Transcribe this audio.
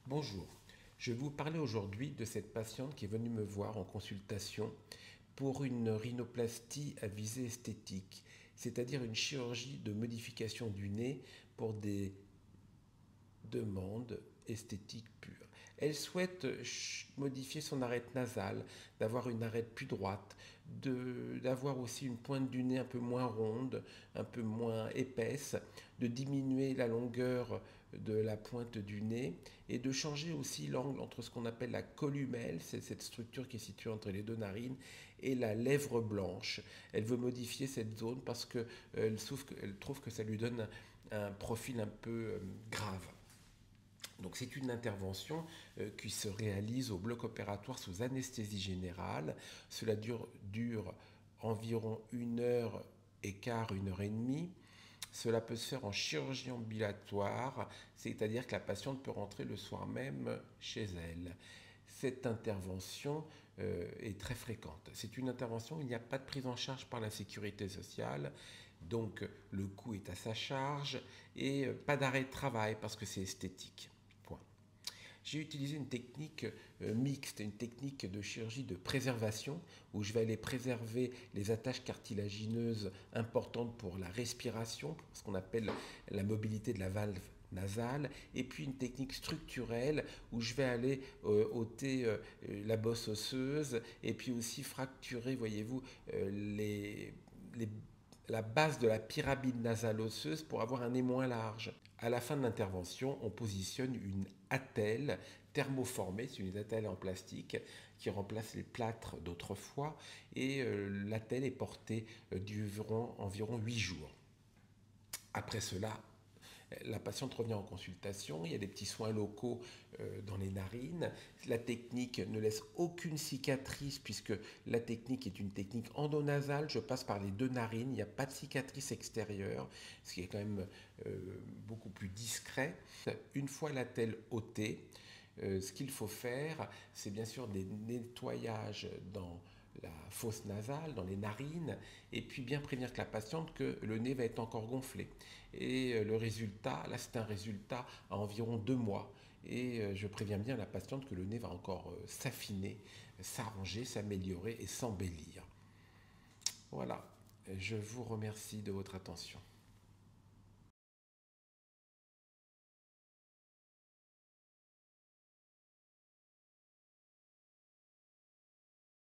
Bonjour, je vais vous parler aujourd'hui de cette patiente qui est venue me voir en consultation pour une rhinoplastie à visée esthétique, c'est-à-dire une chirurgie de modification du nez pour des demandes esthétiques pures. Elle souhaite modifier son arête nasale, d'avoir une arête plus droite, d'avoir aussi une pointe du nez un peu moins ronde, un peu moins épaisse, de diminuer la longueur de la pointe du nez et de changer aussi l'angle entre ce qu'on appelle la columelle, c'est cette structure qui est située entre les deux narines, et la lèvre blanche. Elle veut modifier cette zone parce qu'elle trouve que ça lui donne un profil un peu grave. Donc c'est une intervention qui se réalise au bloc opératoire sous anesthésie générale. Cela dure environ 1 heure et quart, 1 heure et demie. Cela peut se faire en chirurgie ambulatoire, c'est-à-dire que la patiente peut rentrer le soir même chez elle. Cette intervention est très fréquente. C'est une intervention où il n'y a pas de prise en charge par la sécurité sociale, donc le coût est à sa charge et pas d'arrêt de travail parce que c'est esthétique. Point. J'ai utilisé une technique mixte, une technique de chirurgie de préservation, où je vais aller préserver les attaches cartilagineuses importantes pour la respiration, pour ce qu'on appelle la mobilité de la valve nasale, et puis une technique structurelle où je vais aller ôter la bosse osseuse et puis aussi fracturer, voyez-vous, les la base de la pyramide nasale osseuse pour avoir un nez moins large. À la fin de l'intervention, on positionne une attelle thermoformée, c'est une attelle en plastique qui remplace les plâtres d'autrefois, et l'attelle est portée durant environ 8 jours. Après cela, la patiente revient en consultation, il y a des petits soins locaux dans les narines. La technique ne laisse aucune cicatrice puisque la technique est une technique endonasale, je passe par les deux narines, il n'y a pas de cicatrice extérieure, ce qui est quand même beaucoup plus discret. Une fois la telle ôtée, ce qu'il faut faire, c'est bien sûr des nettoyages dans la fosse nasale, dans les narines, et puis bien prévenir que la patiente que le nez va être encore gonflé. Et le résultat, là c'est un résultat à environ 2 mois. Et je préviens bien la patiente que le nez va encore s'affiner, s'arranger, s'améliorer et s'embellir. Voilà, je vous remercie de votre attention.